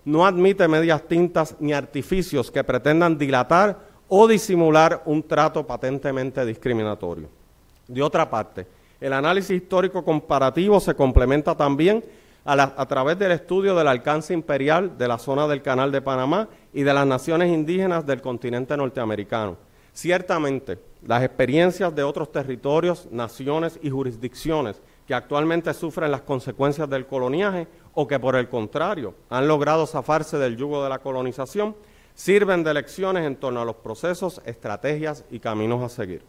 no admite medias tintas ni artificios que pretendan dilatar o disimular un trato patentemente discriminatorio. De otra parte, el análisis histórico comparativo se complementa también a través del estudio del alcance imperial de la zona del Canal de Panamá y de las naciones indígenas del continente norteamericano. Ciertamente, las experiencias de otros territorios, naciones y jurisdicciones que actualmente sufren las consecuencias del coloniaje o que por el contrario han logrado zafarse del yugo de la colonización, sirven de lecciones en torno a los procesos, estrategias y caminos a seguir.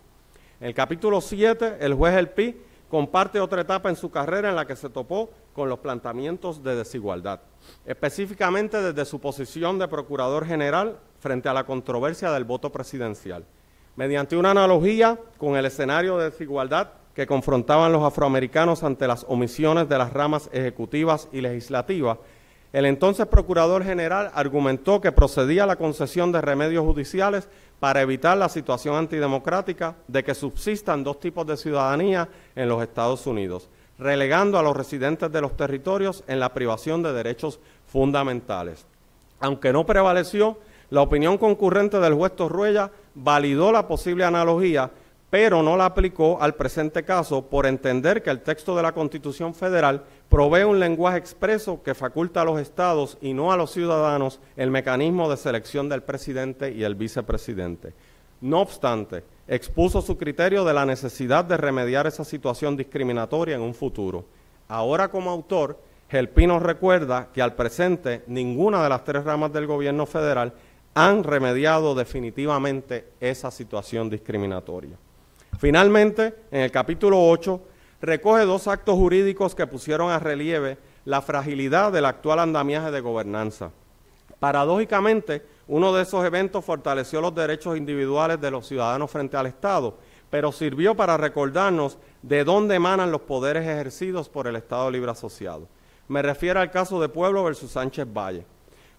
En el capítulo 7, el juez El Pi comparte otra etapa en su carrera en la que se topó con los planteamientos de desigualdad, específicamente desde su posición de procurador general frente a la controversia del voto presidencial. Mediante una analogía con el escenario de desigualdad que confrontaban los afroamericanos ante las omisiones de las ramas ejecutivas y legislativas, el entonces Procurador General argumentó que procedía a la concesión de remedios judiciales para evitar la situación antidemocrática de que subsistan dos tipos de ciudadanía en los Estados Unidos, relegando a los residentes de los territorios en la privación de derechos fundamentales. Aunque no prevaleció, la opinión concurrente del juez Torruella validó la posible analogía, pero no la aplicó al presente caso por entender que el texto de la Constitución Federal provee un lenguaje expreso que faculta a los estados y no a los ciudadanos el mecanismo de selección del presidente y el vicepresidente. No obstante, expuso su criterio de la necesidad de remediar esa situación discriminatoria en un futuro. Ahora, como autor, El Pi nos recuerda que al presente ninguna de las tres ramas del gobierno federal han remediado definitivamente esa situación discriminatoria. Finalmente, en el capítulo 8, recoge dos actos jurídicos que pusieron a relieve la fragilidad del actual andamiaje de gobernanza. Paradójicamente, uno de esos eventos fortaleció los derechos individuales de los ciudadanos frente al Estado, pero sirvió para recordarnos de dónde emanan los poderes ejercidos por el Estado Libre Asociado. Me refiero al caso de Pueblo versus Sánchez Valle.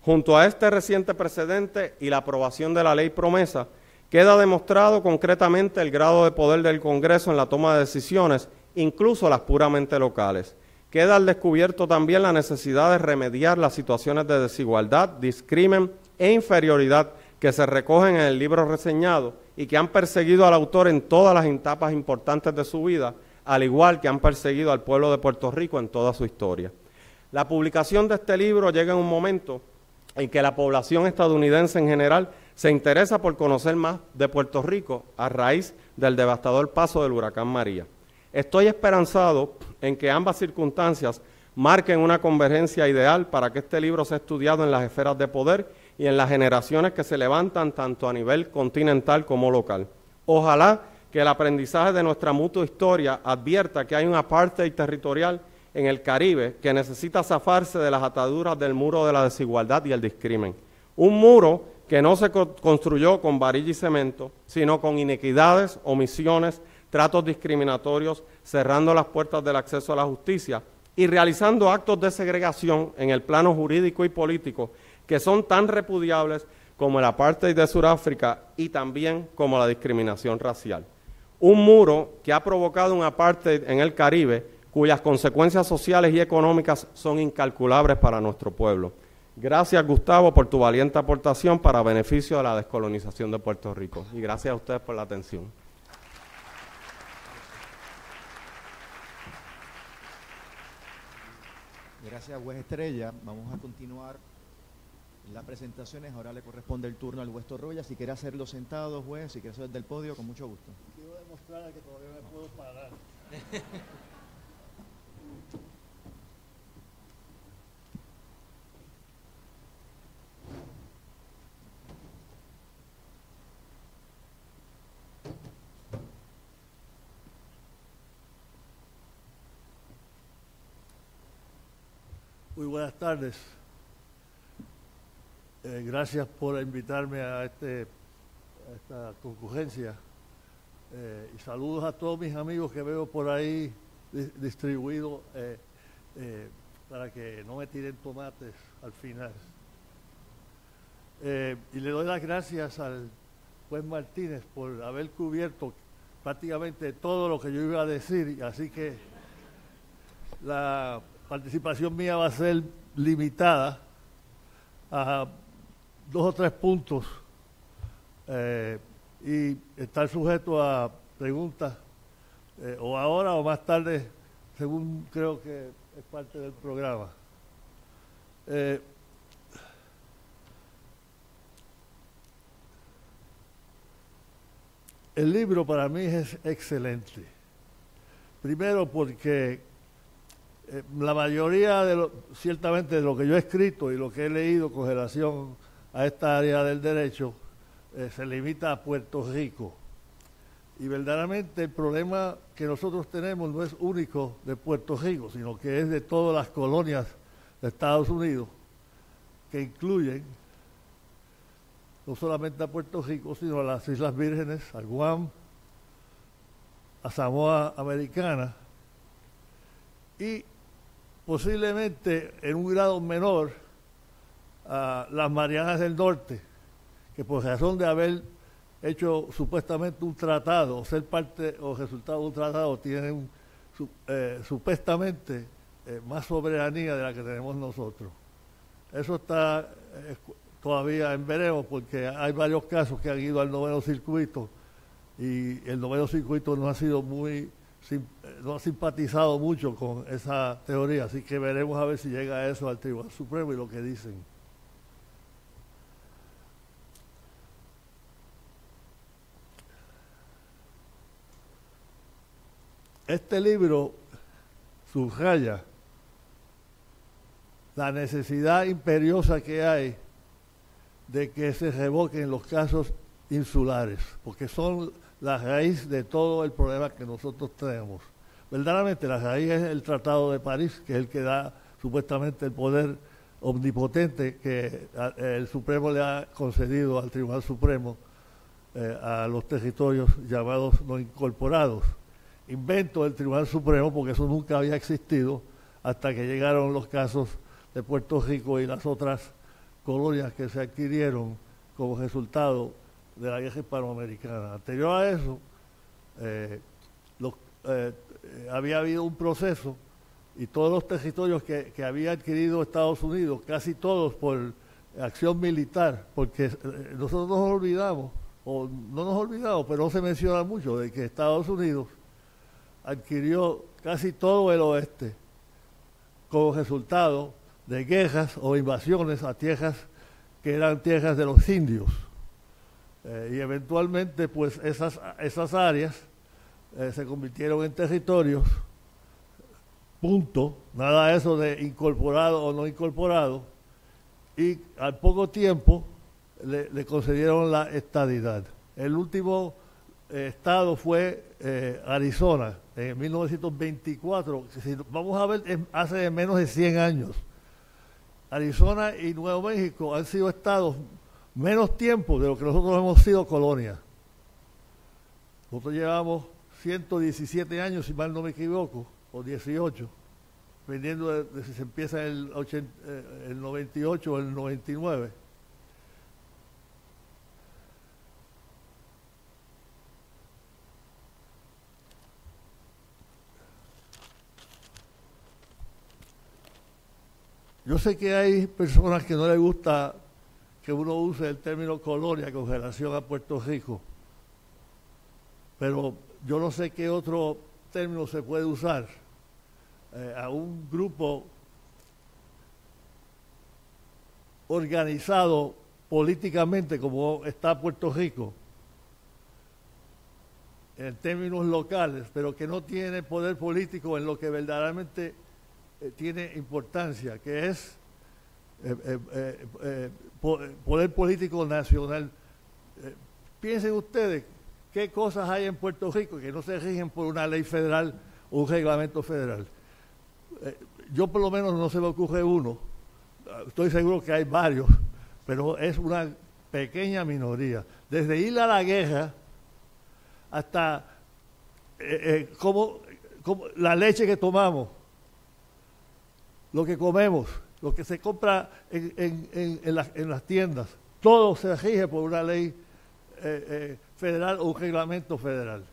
Junto a este reciente precedente y la aprobación de la ley promesa, queda demostrado concretamente el grado de poder del Congreso en la toma de decisiones, incluso las puramente locales. Queda al descubierto también la necesidad de remediar las situaciones de desigualdad, discrimen e inferioridad que se recogen en el libro reseñado y que han perseguido al autor en todas las etapas importantes de su vida, al igual que han perseguido al pueblo de Puerto Rico en toda su historia. La publicación de este libro llega en un momento en que la población estadounidense en general se interesa por conocer más de Puerto Rico a raíz del devastador paso del huracán María. Estoy esperanzado en que ambas circunstancias marquen una convergencia ideal para que este libro sea estudiado en las esferas de poder y en las generaciones que se levantan tanto a nivel continental como local. Ojalá que el aprendizaje de nuestra mutua historia advierta que hay un apartheid territorial en el Caribe que necesita zafarse de las ataduras del muro de la desigualdad y el discrimen. Un muro que no se construyó con varilla y cemento, sino con inequidades, omisiones, tratos discriminatorios, cerrando las puertas del acceso a la justicia y realizando actos de segregación en el plano jurídico y político que son tan repudiables como el apartheid de Sudáfrica y también como la discriminación racial. Un muro que ha provocado un apartheid en el Caribe cuyas consecuencias sociales y económicas son incalculables para nuestro pueblo. Gracias, Gustavo, por tu valiente aportación para beneficio de la descolonización de Puerto Rico. Y gracias a ustedes por la atención. Gracias, juez Estrella. Vamos a continuar las presentaciones. Ahora le corresponde el turno al juez Torruella. Si quiere hacerlo sentado, juez, si quiere hacerlo desde el podio, con mucho gusto. Quiero demostrar que todavía me puedo parar. Muy buenas tardes. Gracias por invitarme a esta concurrencia. Y saludos a todos mis amigos que veo por ahí distribuidos para que no me tiren tomates al final. Y le doy las gracias al juez Martínez por haber cubierto prácticamente todo lo que yo iba a decir, así que la participación mía va a ser limitada a 2 o 3 puntos y estar sujeto a preguntas o ahora o más tarde, según creo que es parte del programa. El libro para mí es excelente. Primero porque la mayoría ciertamente de lo que yo he escrito y lo que he leído con relación a esta área del derecho se limita a Puerto Rico. Y verdaderamente el problema que nosotros tenemos no es único de Puerto Rico, sino que es de todas las colonias de Estados Unidos, que incluyen no solamente a Puerto Rico, sino a las Islas Vírgenes, a Guam, a Samoa Americana y posiblemente en un grado menor a las Marianas del Norte, que por razón de haber hecho supuestamente un tratado o ser parte o resultado de un tratado tienen supuestamente más soberanía de la que tenemos nosotros. Eso está todavía en veremos porque hay varios casos que han ido al 9º circuito y el 9º circuito no ha sido no ha simpatizado mucho con esa teoría, así que veremos a ver si llega eso al Tribunal Supremo y lo que dicen. Este libro subraya la necesidad imperiosa que hay de que se revoquen los casos insulares, porque son la raíz de todo el problema que nosotros tenemos. Verdaderamente la raíz es el Tratado de París, que es el que da supuestamente el poder omnipotente que el Supremo le ha concedido al Tribunal Supremo a los territorios llamados no incorporados. Invento del Tribunal Supremo porque eso nunca había existido hasta que llegaron los casos de Puerto Rico y las otras colonias que se adquirieron como resultado de la guerra hispanoamericana. Anterior a eso, había habido un proceso y todos los territorios que había adquirido Estados Unidos, casi todos por acción militar, porque nosotros nos olvidamos, o no nos olvidamos, pero no se menciona mucho, de que Estados Unidos adquirió casi todo el oeste como resultado de guerras o invasiones a tierras que eran tierras de los indios. Y eventualmente pues esas áreas se convirtieron en territorios, punto, nada de eso de incorporado o no incorporado, y al poco tiempo le concedieron la estadidad. El último estado fue Arizona, en 1924, si vamos a ver, hace menos de 100 años. Arizona y Nuevo México han sido estados menos tiempo de lo que nosotros hemos sido colonia. Nosotros llevamos 117 años, si mal no me equivoco, o 18, dependiendo de si se empieza el 98 o el 99. Yo sé que hay personas que no les gusta que uno use el término colonia con relación a Puerto Rico, pero yo no sé qué otro término se puede usar a un grupo organizado políticamente como está Puerto Rico, en términos locales, pero que no tiene poder político en lo que verdaderamente tiene importancia, que es poder político nacional. Piensen ustedes qué cosas hay en Puerto Rico que no se rigen por una ley federal o un reglamento federal. Yo por lo menos no se me ocurre uno, estoy seguro que hay varios, pero es una pequeña minoría. Desde ir a la guerra hasta como la leche que tomamos, lo que comemos, lo que se compra en las tiendas, todo se rige por una ley federal o un reglamento federal.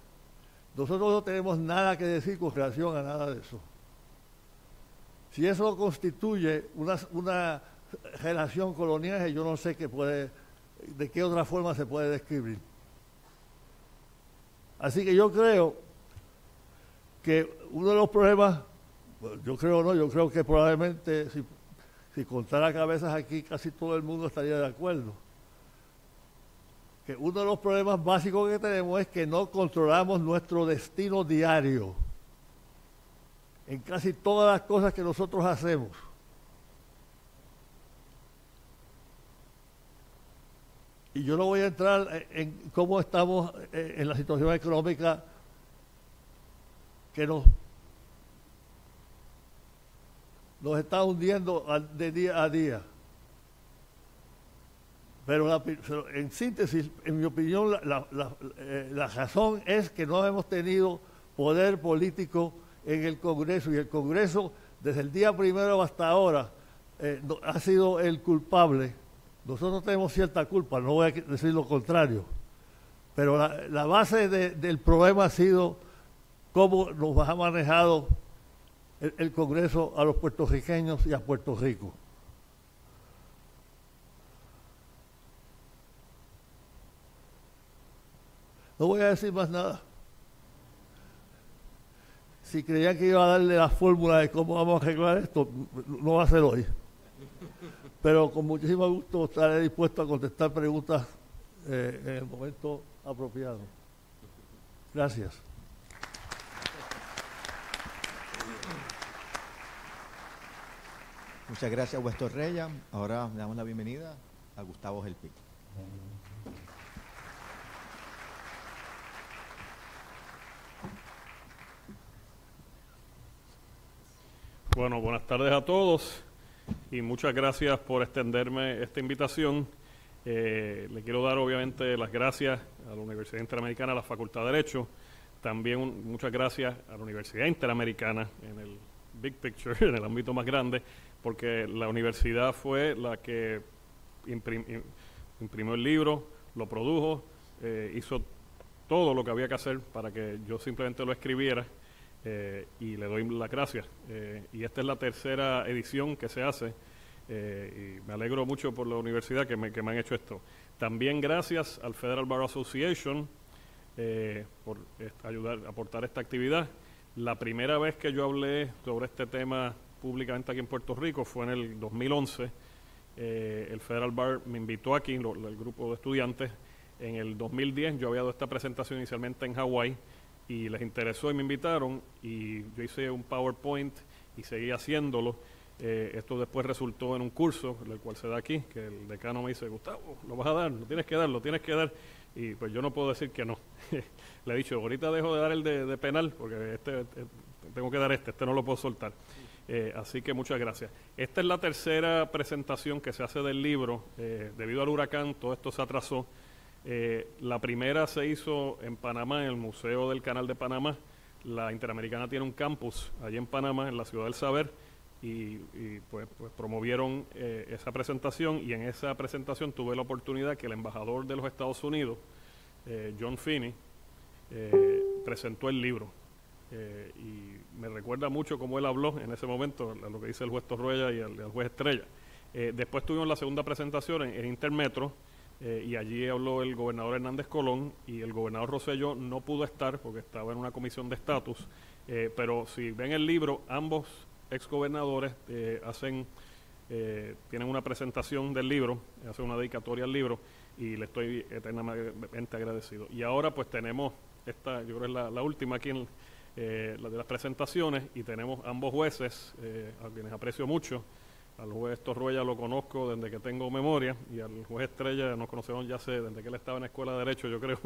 Nosotros no tenemos nada que decir con relación a nada de eso. Si eso constituye una relación colonial, yo no sé de qué otra forma se puede describir. Así que yo creo que uno de los problemas, yo creo que probablemente si contara cabezas aquí casi todo el mundo estaría de acuerdo. Que uno de los problemas básicos que tenemos es que no controlamos nuestro destino diario en casi todas las cosas que nosotros hacemos. Y yo no voy a entrar en cómo estamos en la situación económica que nos está hundiendo de día a día. Pero en síntesis, en mi opinión, la razón es que no hemos tenido poder político en el Congreso, y el Congreso, desde el día primero hasta ahora, ha sido el culpable. Nosotros tenemos cierta culpa, no voy a decir lo contrario, pero la base del problema ha sido cómo nos ha manejado el Congreso a los puertorriqueños y a Puerto Rico. No voy a decir más nada. Si creían que iba a darle la fórmula de cómo vamos a arreglar esto, no va a ser hoy. Pero con muchísimo gusto estaré dispuesto a contestar preguntas en el momento apropiado. Gracias. Muchas gracias, Westor Reyes. Ahora le damos la bienvenida a Gustavo Gelpi. Bueno, buenas tardes a todos y muchas gracias por extenderme esta invitación. Le quiero dar obviamente las gracias a la Universidad Interamericana, a la Facultad de Derecho, también muchas gracias a la Universidad Interamericana en el big picture, en el ámbito más grande, porque la universidad fue la que imprimió el libro, lo produjo, hizo todo lo que había que hacer para que yo simplemente lo escribiera. Y le doy las gracias. Y esta es la tercera edición que se hace y me alegro mucho por la universidad que me han hecho esto. También gracias al Federal Bar Association por aportar esta actividad. La primera vez que yo hablé sobre este tema públicamente aquí en Puerto Rico fue en el 2011. El Federal Bar me invitó aquí, el grupo de estudiantes. En el 2010 yo había dado esta presentación inicialmente en Hawái y les interesó y me invitaron y yo hice un PowerPoint y seguí haciéndolo. Esto después resultó en un curso, el cual se da aquí, que el decano me dice, Gustavo, lo vas a dar, lo tienes que dar. Y pues yo no puedo decir que no. Le he dicho, ahorita dejo de dar el de penal, porque tengo que dar este no lo puedo soltar. Así que muchas gracias. Esta es la tercera presentación que se hace del libro. Debido al huracán, todo esto se atrasó. La primera se hizo en Panamá, en el Museo del Canal de Panamá. La Interamericana tiene un campus allí en Panamá, en la Ciudad del Saber, y pues promovieron esa presentación, y en esa presentación tuve la oportunidad que el embajador de los Estados Unidos, John Finney, presentó el libro. Y me recuerda mucho cómo él habló en ese momento, lo que dice el juez Torruella y el juez Estrella. Después tuvimos la segunda presentación en Intermetro, y allí habló el gobernador Hernández Colón, y el gobernador Rosselló no pudo estar porque estaba en una comisión de estatus, pero si ven el libro, ambos exgobernadores tienen una presentación del libro, hacen una dedicatoria al libro, y le estoy eternamente agradecido. Y ahora pues tenemos esta, yo creo que es la última aquí en la de las presentaciones, y tenemos ambos jueces, a quienes aprecio mucho. Al juez Torruella lo conozco desde que tengo memoria, y al juez Estrella nos conocemos desde que él estaba en la Escuela de Derecho, yo creo,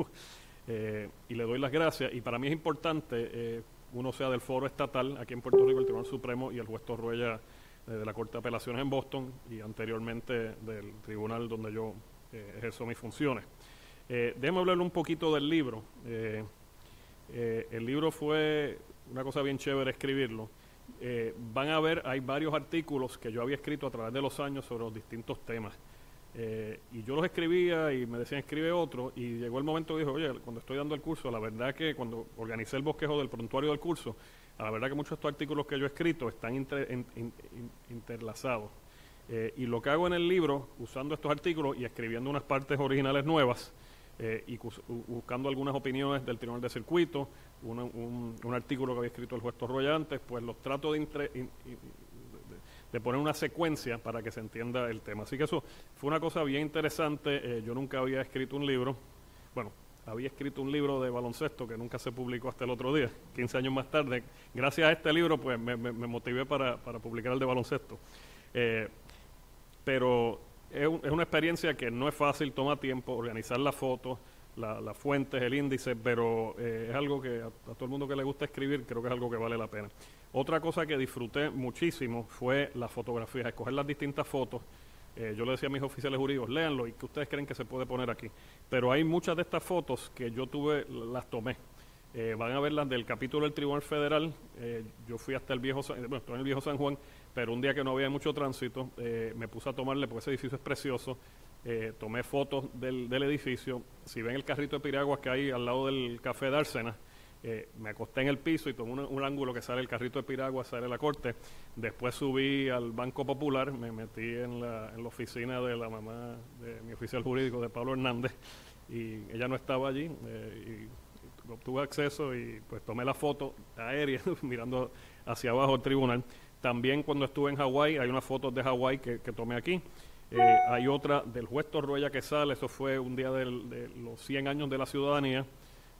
y le doy las gracias. Y para mí es importante, uno sea del foro estatal, aquí en Puerto Rico, el Tribunal Supremo, y el juez Torruella de la Corte de Apelaciones en Boston, y anteriormente del tribunal donde yo ejerzo mis funciones. Déjeme hablarle un poquito del libro. El libro fue una cosa bien chévere escribirlo. Van a ver, hay varios artículos que yo había escrito a través de los años sobre los distintos temas. Y yo los escribía y me decían escribe otro, y llegó el momento que dije, oye, cuando estoy dando el curso, la verdad que cuando organicé el bosquejo del prontuario del curso, la verdad que muchos de estos artículos que yo he escrito están interlazados. Y lo que hago en el libro, usando estos artículos y escribiendo unas partes originales nuevas, y buscando algunas opiniones del Tribunal de Circuito, un artículo que había escrito el juez Torroya antes, pues los trato de poner una secuencia para que se entienda el tema. Así que eso fue una cosa bien interesante. Yo nunca había escrito un libro, bueno, había escrito un libro de baloncesto que nunca se publicó hasta el otro día, 15 años más tarde. Gracias a este libro pues me motivé para publicar el de baloncesto. Pero es una experiencia que no es fácil, toma tiempo, organizar las fotos, las fuentes, el índice, pero es algo que a todo el mundo que le gusta escribir creo que es algo que vale la pena. Otra cosa que disfruté muchísimo fue las fotografías, escoger las distintas fotos. Yo le decía a mis oficiales jurídicos, léanlo y que ustedes creen que se puede poner aquí. Pero hay muchas de estas fotos que yo las tomé. Van a ver las del capítulo del Tribunal Federal. Yo fui hasta estoy en el Viejo San Juan, pero un día que no había mucho tránsito, me puse a tomarle, porque ese edificio es precioso, tomé fotos del edificio. Si ven el carrito de piraguas que hay al lado del café de Arsena, me acosté en el piso y tomé un ángulo que sale el carrito de piraguas, sale la corte. Después subí al Banco Popular, me metí en la oficina de la mamá de mi oficial jurídico, de Pablo Hernández, y ella no estaba allí, y obtuve acceso y pues tomé la foto aérea mirando hacia abajo el tribunal. También cuando estuve en Hawái, hay unas fotos de Hawái que tomé aquí. Hay otra del juez Torroya que sale, eso fue un día de los 100 años de la ciudadanía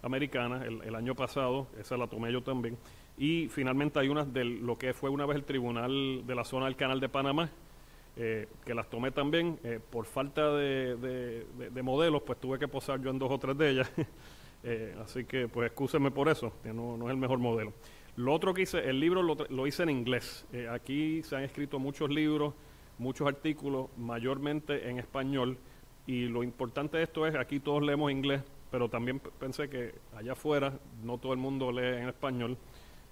americana, el año pasado, esa la tomé yo también. Y finalmente hay unas de lo que fue una vez el tribunal de la zona del Canal de Panamá, que las tomé también. Por falta de modelos, pues tuve que posar yo en 2 o 3 de ellas. Así que pues excúsenme por eso, que no es el mejor modelo. Lo otro que hice, el libro lo hice en inglés. Aquí se han escrito muchos libros, muchos artículos, mayormente en español, y lo importante de esto es, aquí todos leemos inglés, pero también pensé que allá afuera no todo el mundo lee en español,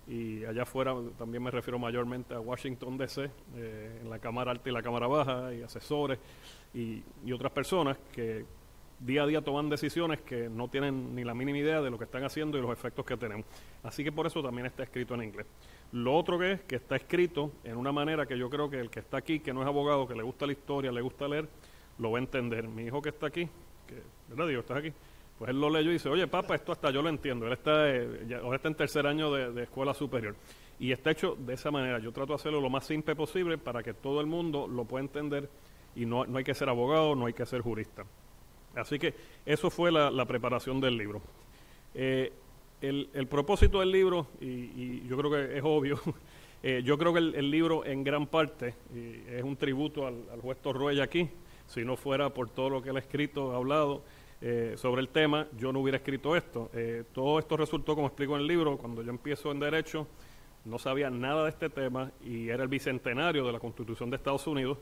y allá afuera también me refiero mayormente a Washington D.C., en la Cámara Alta y la Cámara Baja, y asesores y otras personas que día a día toman decisiones que no tienen ni la mínima idea de lo que están haciendo y los efectos que tenemos. Así que por eso también está escrito en inglés. Lo otro que es que está escrito en una manera que yo creo que el que está aquí, que no es abogado, que le gusta la historia, le gusta leer, lo va a entender. Mi hijo que está aquí, ¿verdad? Digo, ¿estás aquí? Pues él lo leyó y dice, oye, papá, esto hasta yo lo entiendo. Él está, ahora está en 3er año de escuela superior. Y está hecho de esa manera. Yo trato de hacerlo lo más simple posible para que todo el mundo lo pueda entender, y no hay que ser abogado, no hay que ser jurista. Así que eso fue la preparación del libro. El propósito del libro, y yo creo que es obvio, yo creo que el libro en gran parte es un tributo al juez Torroya aquí. Si no fuera por todo lo que él ha escrito, ha hablado sobre el tema, yo no hubiera escrito esto. Todo esto resultó, como explico en el libro, cuando yo empiezo en Derecho, no sabía nada de este tema, y era el bicentenario de la Constitución de Estados Unidos,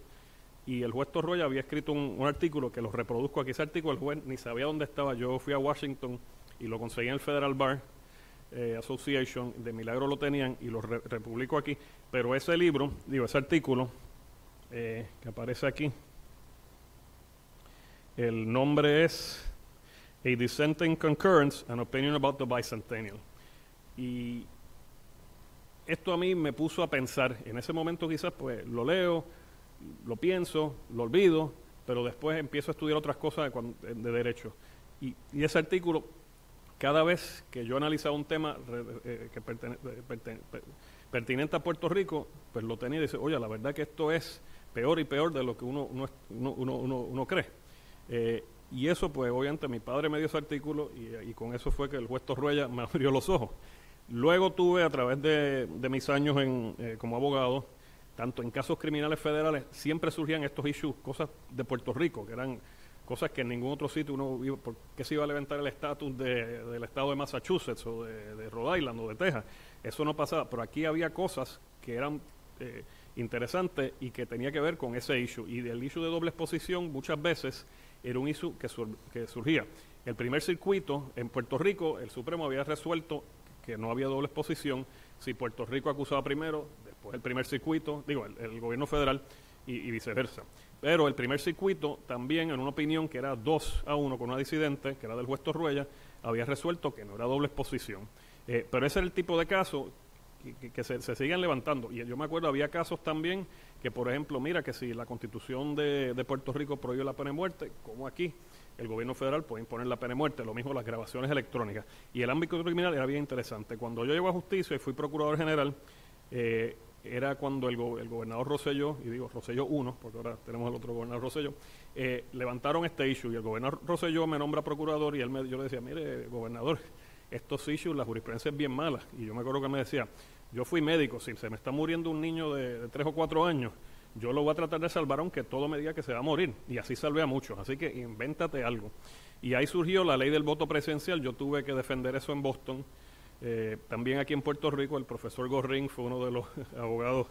y el juez Torroya había escrito un artículo que lo reproduzco aquí. Ese artículo el juez ni sabía dónde estaba. Yo fui a Washington y lo conseguí en el Federal Bar Association, de milagro lo tenían, y lo republico aquí. Pero ese libro, ese artículo que aparece aquí, el nombre es A Dissenting Concurrence, An Opinion About the Bicentennial. Y esto a mí me puso a pensar. En ese momento quizás pues lo leo, lo pienso, lo olvido, pero después empiezo a estudiar otras cosas de derecho. Y ese artículo, cada vez que yo analizaba un tema que pertinente a Puerto Rico, pues lo tenía y dice, oye, la verdad que esto es peor y peor de lo que uno cree. Y eso, pues obviamente mi padre me dio ese artículo, y con eso fue que el juez Torroya me abrió los ojos. Luego tuve, a través de mis años como abogado, tanto en casos criminales federales, siempre surgían estos issues, cosas de Puerto Rico, que eran cosas que en ningún otro sitio uno iba. ¿Por qué se iba a levantar el estatus del estado de Massachusetts o de Rhode Island o de Texas? Eso no pasaba, pero aquí había cosas que eran interesantes y que tenía que ver con ese issue. Y del issue de doble exposición muchas veces era un issue que surgía. El primer circuito en Puerto Rico, el Supremo había resuelto que no había doble exposición si Puerto Rico acusaba primero, después el primer circuito, el gobierno federal, y viceversa. Pero el primer circuito también, en una opinión que era 2-1 con una disidente, que era del juez Torroya, había resuelto que no era doble exposición. Pero ese era el tipo de caso que se sigan levantando. Y yo me acuerdo, había casos también que, por ejemplo, mira que si la Constitución de Puerto Rico prohíbe la pena de muerte, como aquí, el gobierno federal puede imponer la pena de muerte, lo mismo las grabaciones electrónicas. Y el ámbito criminal era bien interesante. Cuando yo llego a justicia y fui procurador general, era cuando el gobernador Rosselló, y digo Rosselló 1, porque ahora tenemos el otro gobernador Rosselló, levantaron este issue, y el gobernador Rosselló me nombra procurador, y yo le decía, mire, gobernador, estos issues, la jurisprudencia es bien mala. Y yo me acuerdo que me decía, yo fui médico, si se me está muriendo un niño de 3 o 4 años, yo lo voy a tratar de salvar aunque todo me diga que se va a morir. Y así salvé a muchos. Así que invéntate algo. Y ahí surgió la ley del voto presidencial. Yo tuve que defender eso en Boston. También aquí en Puerto Rico, el profesor Gorrín fue uno de los abogados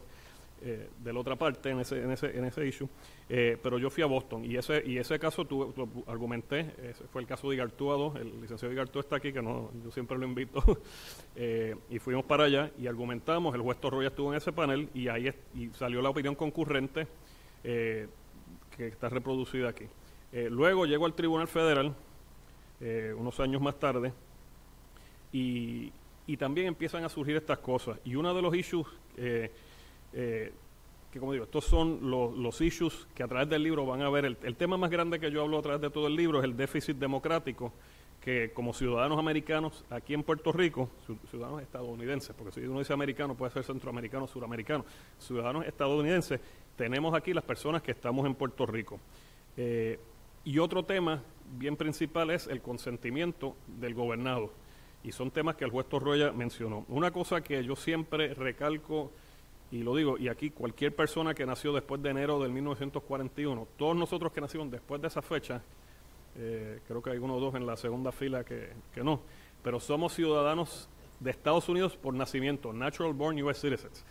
de la otra parte en ese issue. Pero yo fui a Boston y ese caso argumenté. Ese fue el caso de Igartúa 2. El licenciado Igartúa está aquí, que no, yo siempre lo invito. Y fuimos para allá y argumentamos. El juez Torroya estuvo en ese panel y ahí salió la opinión concurrente que está reproducida aquí. Luego llegó al Tribunal Federal unos años más tarde y también empiezan a surgir estas cosas. Y uno de los issues que, como digo, estos son los issues que a través del libro van a ver. El tema más grande que yo hablo a través de todo el libro es el déficit democrático que como ciudadanos americanos aquí en Puerto Rico, ciudadanos estadounidenses, porque si uno dice americano puede ser centroamericano, suramericano, ciudadanos estadounidenses, tenemos aquí las personas que estamos en Puerto Rico. Y otro tema bien principal es el consentimiento del gobernado. Y son temas que el juez Torroya mencionó. Una cosa que yo siempre recalco, y lo digo, y aquí cualquier persona que nació después de enero del 1941, todos nosotros que nacimos después de esa fecha, creo que hay uno o dos en la segunda fila que no, pero somos ciudadanos de Estados Unidos por nacimiento, natural born US citizens.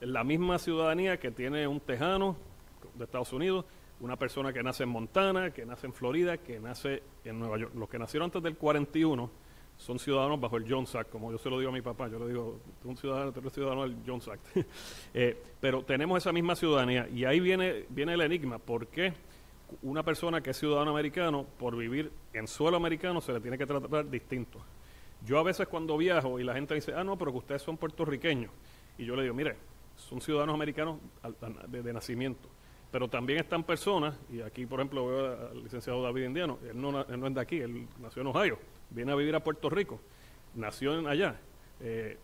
La misma ciudadanía que tiene un tejano de Estados Unidos, una persona que nace en Montana, que nace en Florida, que nace en Nueva York. Los que nacieron antes del 41 son ciudadanos bajo el Jones Act, como yo se lo digo a mi papá, yo le digo, tú eres ciudadano del Jones Act. Pero tenemos esa misma ciudadanía y ahí viene el enigma, ¿por qué una persona que es ciudadano americano, por vivir en suelo americano, se le tiene que tratar distinto? Yo a veces cuando viajo y la gente dice, no, pero que ustedes son puertorriqueños, y yo le digo, mire, son ciudadanos americanos de nacimiento, pero también están personas, y aquí por ejemplo veo al licenciado David Indiano, él no es de aquí, él nació en Ohio, viene a vivir a Puerto Rico, nació allá, él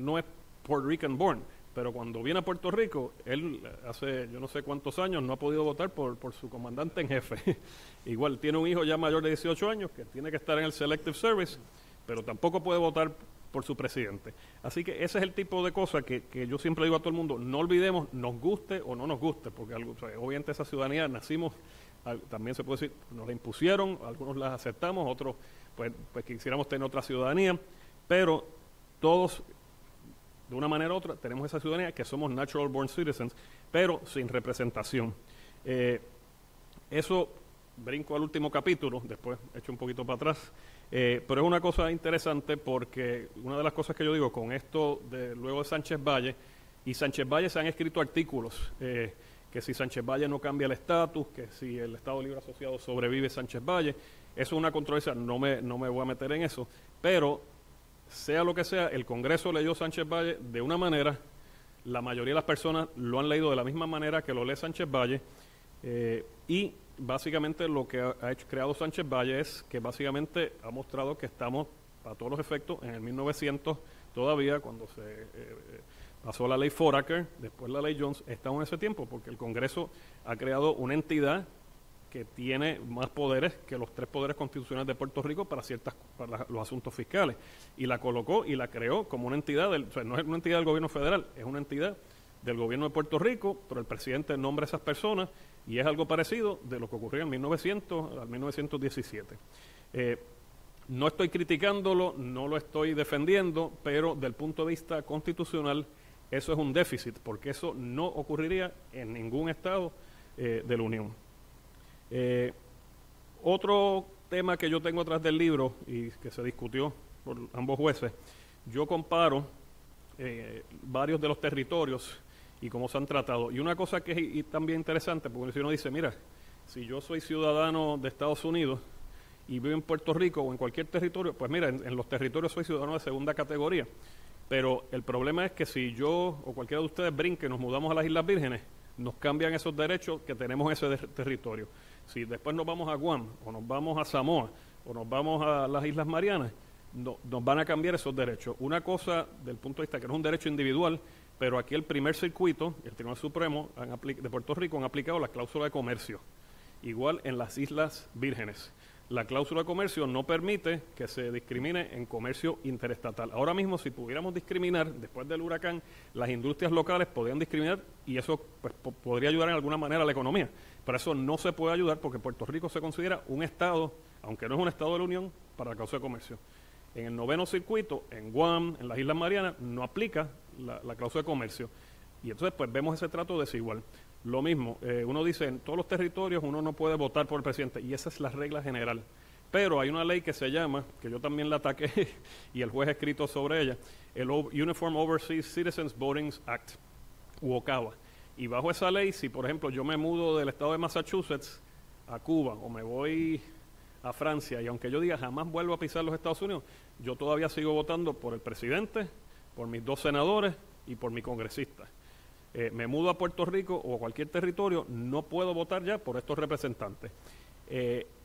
no es Puerto Rican born, pero cuando viene a Puerto Rico, él hace yo no sé cuántos años no ha podido votar por su comandante en jefe. Igual tiene un hijo ya mayor de 18 años que tiene que estar en el Selective Service, pero tampoco puede votar por su presidente. Así que ese es el tipo de cosas que yo siempre digo a todo el mundo, no olvidemos, nos guste o no nos guste, porque obviamente esa ciudadanía nacimos, también se puede decir, nos la impusieron, algunos las aceptamos, otros pues quisiéramos tener otra ciudadanía, pero todos de una manera u otra tenemos esa ciudadanía que somos natural born citizens, pero sin representación. Eso brinco al último capítulo, después echo un poquito para atrás, pero es una cosa interesante porque una de las cosas que yo digo con esto luego de Sánchez Valle, y Sánchez Valle se han escrito artículos, que si Sánchez Valle no cambia el estatus, que si el Estado Libre Asociado sobrevive Sánchez Valle, eso es una controversia, no me voy a meter en eso, pero sea lo que sea, el Congreso leyó Sánchez Valle de una manera, la mayoría de las personas lo han leído de la misma manera que lo lee Sánchez Valle, y básicamente lo que ha creado Sánchez Valle es que básicamente ha mostrado que estamos, a todos los efectos, en el 1900 todavía, cuando se pasó la ley Foraker, después la ley Jones, estamos en ese tiempo, porque el Congreso ha creado una entidad que tiene más poderes que los 3 poderes constitucionales de Puerto Rico para los asuntos fiscales, y la colocó y la creó como una entidad, no es una entidad del gobierno federal, es una entidad del gobierno de Puerto Rico, pero el presidente nombra a esas personas, y es algo parecido de lo que ocurrió en 1900 al 1917. No estoy criticándolo, no lo estoy defendiendo, pero del punto de vista constitucional eso es un déficit, porque eso no ocurriría en ningún estado de la Unión. Otro tema que yo tengo atrás del libro y que se discutió por ambos jueces, yo comparo varios de los territorios y cómo se han tratado. Y una cosa que es también interesante, porque si uno dice, mira, si yo soy ciudadano de Estados Unidos y vivo en Puerto Rico o en cualquier territorio, pues mira, en los territorios soy ciudadano de segunda categoría. Pero el problema es que si yo o cualquiera de ustedes brinque y nos mudamos a las Islas Vírgenes, nos cambian esos derechos que tenemos en ese territorio. Si después nos vamos a Guam, o nos vamos a Samoa, o nos vamos a las Islas Marianas, nos van a cambiar esos derechos. Una cosa, del punto de vista que no es un derecho individual, pero aquí el primer circuito, el Tribunal Supremo de Puerto Rico, han aplicado la cláusula de comercio. Igual en las Islas Vírgenes. La cláusula de comercio no permite que se discrimine en comercio interestatal. Ahora mismo, si pudiéramos discriminar, después del huracán, las industrias locales podrían discriminar y eso pues, podría ayudar en alguna manera a la economía. Pero eso no se puede ayudar porque Puerto Rico se considera un estado, aunque no es un estado de la Unión, para la cláusula de comercio. En el 9º circuito, en Guam, en las Islas Marianas, no aplica la cláusula de comercio. Y entonces pues vemos ese trato desigual. Lo mismo, uno dice, en todos los territorios uno no puede votar por el presidente, y esa es la regla general. Pero hay una ley que se llama, que yo también la ataqué, y el juez ha escrito sobre ella, el Uniform Overseas Citizens Voting Act, UOCAVA. Y bajo esa ley, si por ejemplo yo me mudo del estado de Massachusetts a Cuba, o me voy a Francia, y aunque yo diga jamás vuelvo a pisar los Estados Unidos, yo todavía sigo votando por el presidente, por mis 2 senadores y por mi congresista. Me mudo a Puerto Rico o a cualquier territorio, no puedo votar ya por estos representantes.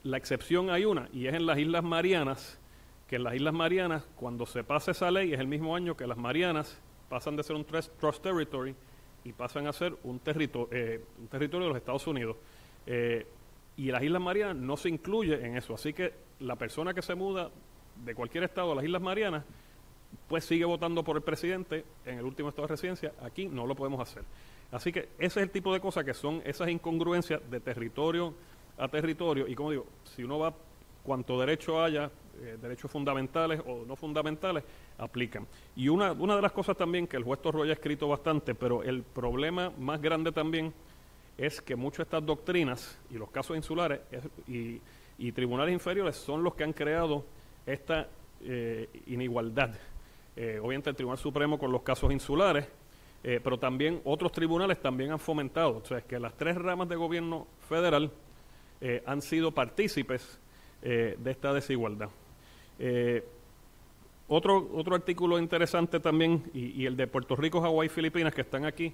La excepción hay una, y es en las Islas Marianas, que en las Islas Marianas, cuando se pasa esa ley, es el mismo año que las Marianas pasan de ser un Trust Territory y pasan a ser un territorio de los Estados Unidos. Y las Islas Marianas no se incluye en eso, así que la persona que se muda de cualquier estado a las Islas Marianas, pues sigue votando por el presidente en el último estado de residencia. Aquí no lo podemos hacer. Así que ese es el tipo de cosas que son esas incongruencias de territorio a territorio. Y como digo, si uno va, cuanto derecho haya, derechos fundamentales o no fundamentales, aplican. Y una de las cosas también que el juez Torroya ha escrito bastante, pero el problema más grande también es que muchas de estas doctrinas y los casos insulares y tribunales inferiores son los que han creado esta inigualdad. Obviamente el Tribunal Supremo con los casos insulares, pero también otros tribunales también han fomentado, o sea, es que las 3 ramas de gobierno federal han sido partícipes de esta desigualdad. Otro artículo interesante también, y el de Puerto Rico, Hawái y Filipinas, que están aquí,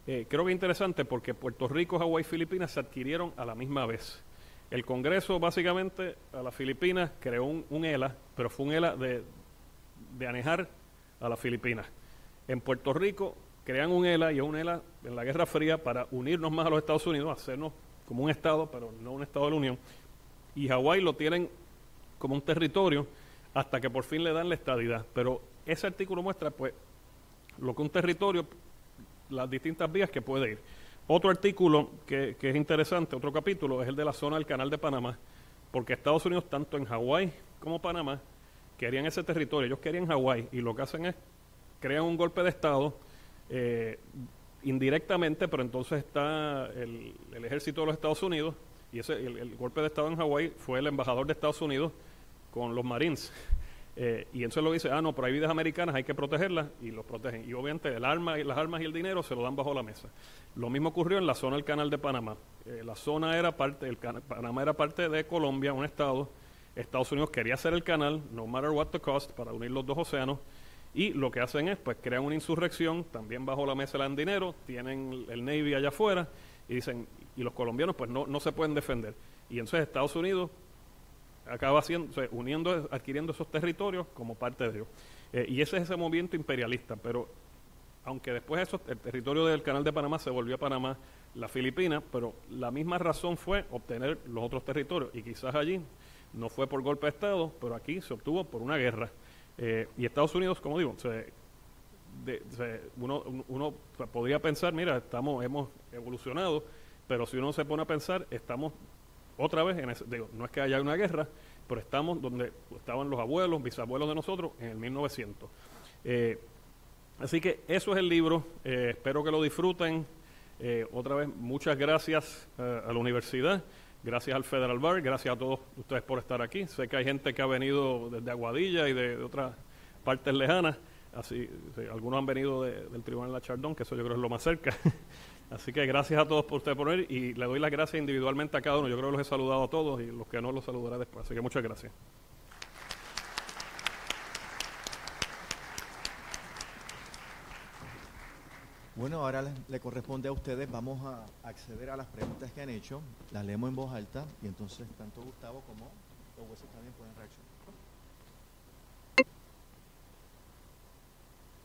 creo que es interesante porque Puerto Rico, Hawái y Filipinas se adquirieron a la misma vez. El Congreso, básicamente, a las Filipinas creó un ELA, pero fue un ELA de anejar a las Filipinas. En Puerto Rico crean un ELA, y es un ELA en la Guerra Fría para unirnos más a los Estados Unidos, hacernos como un Estado, pero no un Estado de la Unión. Y Hawái lo tienen como un territorio hasta que por fin le dan la estadidad. Pero ese artículo muestra, pues, lo que un territorio, las distintas vías que puede ir. Otro artículo que es interesante, otro capítulo, es el de la zona del Canal de Panamá, porque Estados Unidos, tanto en Hawái como Panamá, querían ese territorio. Ellos querían Hawái, y lo que hacen es, crean un golpe de Estado, indirectamente, pero entonces está el ejército de los Estados Unidos, y el golpe de Estado en Hawái fue el embajador de Estados Unidos con los Marines. Y entonces lo dice, no, pero hay vidas americanas, hay que protegerlas, y los protegen. Y obviamente las armas y el dinero se lo dan bajo la mesa. Lo mismo ocurrió en la zona del Canal de Panamá. La zona era Panamá era parte de Colombia, un estado. Estados Unidos quería hacer el canal, no matter what the cost, para unir los 2 océanos. Y lo que hacen es, pues, crean una insurrección, también bajo la mesa le dan dinero, tienen el Navy allá afuera, y dicen, y los colombianos, pues, no se pueden defender. Y entonces Estados Unidos acaba adquiriendo esos territorios como parte de ellos. Y ese es ese movimiento imperialista, pero aunque después el territorio del Canal de Panamá se volvió a Panamá, la Filipinas, pero la misma razón fue obtener los otros territorios, y quizás allí no fue por golpe de Estado, pero aquí se obtuvo por una guerra. Y Estados Unidos, como digo, uno podría pensar, mira, hemos evolucionado, pero si uno se pone a pensar, estamos otra vez no es que haya una guerra, pero estamos donde estaban los abuelos, bisabuelos de nosotros en el 1900. Así que eso es el libro, espero que lo disfruten. Otra vez, muchas gracias a la universidad, gracias al Federal Bar, gracias a todos ustedes por estar aquí. Sé que hay gente que ha venido desde Aguadilla y de otras partes lejanas, así algunos han venido del Tribunal de la Chardón, que eso yo creo es lo más cerca. Así que gracias a todos por ustedes por venir, y le doy las gracias individualmente a cada uno. Yo creo que los he saludado a todos, y los que no los saludaré después. Así que muchas gracias. Bueno, ahora le corresponde a ustedes. Vamos a acceder a las preguntas que han hecho. Las leemos en voz alta y entonces tanto Gustavo como los jueces también pueden reaccionar.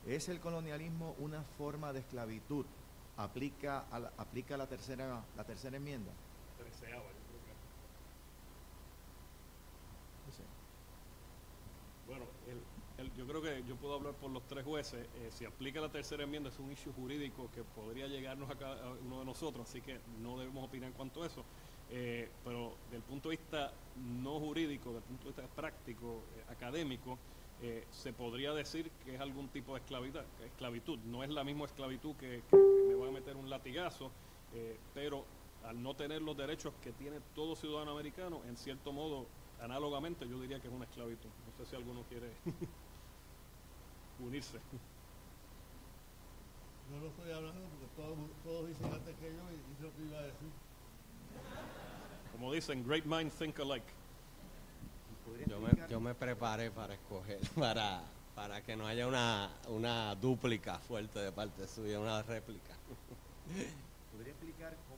¿Es el colonialismo una forma de esclavitud? ¿Aplica la tercera enmienda? Treceava, yo creo que. Sí. Bueno, yo creo que yo puedo hablar por los tres jueces. Si aplica la tercera enmienda es un issue jurídico que podría llegarnos a cada uno de nosotros, así que no debemos opinar en cuanto a eso. Pero del punto de vista no jurídico, del punto de vista práctico, académico, se podría decir que es algún tipo de esclavitud. No es la misma esclavitud que me voy a meter un latigazo, pero al no tener los derechos que tiene todo ciudadano americano, en cierto modo, análogamente, yo diría que es una esclavitud. No sé si alguno quiere unirse. Yo no estoy hablando porque todos dicen antes que yo y dice lo que iba a decir. Como dicen, great minds think alike. Yo me preparé para escoger, para que no haya una dúplica fuerte de parte suya, una réplica. ¿Podría explicar cómo